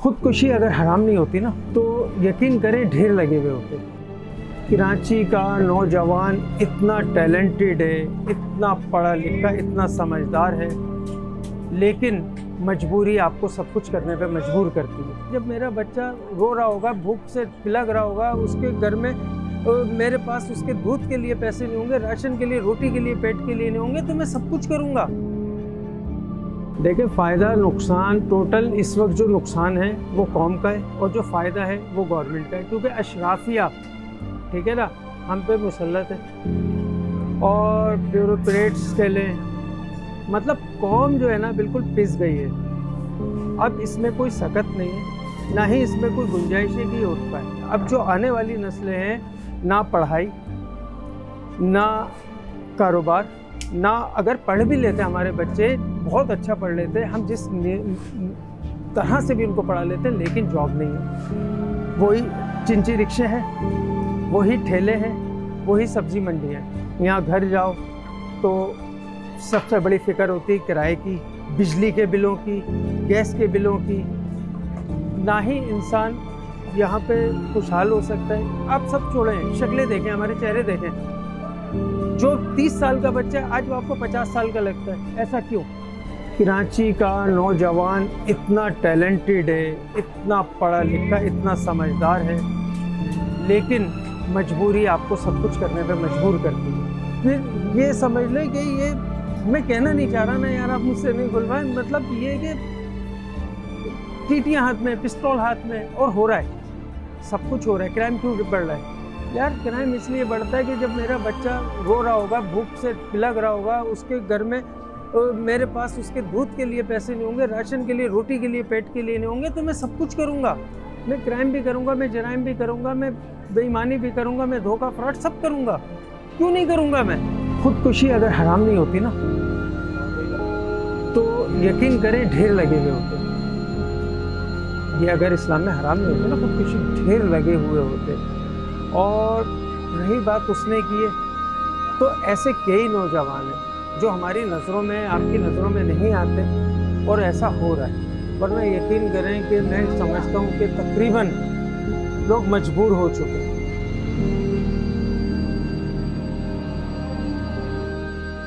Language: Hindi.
खुदकुशी अगर हराम नहीं होती ना तो यकीन करें ढेर लगे हुए होते। कराची का नौजवान इतना टैलेंटेड है, इतना पढ़ा लिखा, इतना समझदार है, लेकिन मजबूरी आपको सब कुछ करने पे मजबूर करती है। जब मेरा बच्चा रो रहा होगा, भूख से पिलक रहा होगा, उसके घर में मेरे पास उसके दूध के लिए पैसे नहीं होंगे, राशन के लिए, रोटी के लिए, पेट के लिए नहीं होंगे, तो मैं सब कुछ करूँगा। देखिए, फ़ायदा नुकसान टोटल इस वक्त जो नुकसान है वो कौम का है और जो फ़ायदा है वो गवर्नमेंट का है, क्योंकि अशराफिया, ठीक है ना, हम पे मुसल्लत है और ब्यूरोक्रेट्स के लिए मतलब कौम जो है ना बिल्कुल पिस गई है। अब इसमें कोई सकत नहीं है, ना ही इसमें कोई गुंजाइश है कि ये उठ पाए। अब जो आने वाली नस्लें हैं, ना पढ़ाई, ना कारोबार, ना अगर पढ़ भी लेते हमारे बच्चे बहुत अच्छा पढ़ लेते, हम जिस तरह से भी उनको पढ़ा लेते, लेकिन जॉब नहीं है। वही चिंची रिक्शे हैं, वही ठेले हैं, वही सब्जी मंडी है। यहाँ घर जाओ तो सबसे बड़ी फ़िक्र होती है किराए की, बिजली के बिलों की, गैस के बिलों की। ना ही इंसान यहाँ पे खुशहाल हो सकता है। आप सब छोड़ें, शक्लें देखें, हमारे चेहरे देखें। जो 30 साल का बच्चा है आज वो आपको 50 साल का लगता है। ऐसा क्यों? कराची का नौजवान इतना टैलेंटेड है, इतना पढ़ा लिखा, इतना समझदार है, लेकिन मजबूरी आपको सब कुछ करने पे मजबूर करती है। फिर ये समझ लें कि ये मैं कहना नहीं चाह रहा ना यार, आप मुझसे नहीं बुलवाएं, मतलब ये कि टीटियाँ हाथ में, पिस्तौल हाथ में, और हो रहा है, सब कुछ हो रहा है। क्राइम क्यों बढ़ रहा है यार? क्राइम इसलिए बढ़ता है कि जब मेरा बच्चा रो रहा होगा, भूख से पिलक रहा होगा, उसके घर में मेरे पास उसके दूध के लिए पैसे नहीं होंगे, राशन के लिए, रोटी के लिए, पेट के लिए नहीं होंगे, तो मैं सब कुछ करूँगा। मैं क्राइम भी करूँगा, मैं जराइम भी करूँगा, मैं बेईमानी भी करूँगा, मैं धोखा फ्रॉड सब करूँगा। क्यों नहीं करूँगा मैं? खुदकुशी अगर हराम नहीं होती ना तो यकीन करें ढेर लगे हुए होते। ये अगर इस्लाम में हराम नहीं होते ना, खुदकुशी ढेर लगे हुए होते। और रही बात उसने की है, तो ऐसे कई नौजवान हैं जो हमारी नज़रों में, आपकी नज़रों में नहीं आते, और ऐसा हो रहा है। वरना यकीन करें कि मैं समझता हूँ कि तकरीबन लोग मजबूर हो चुके हैं।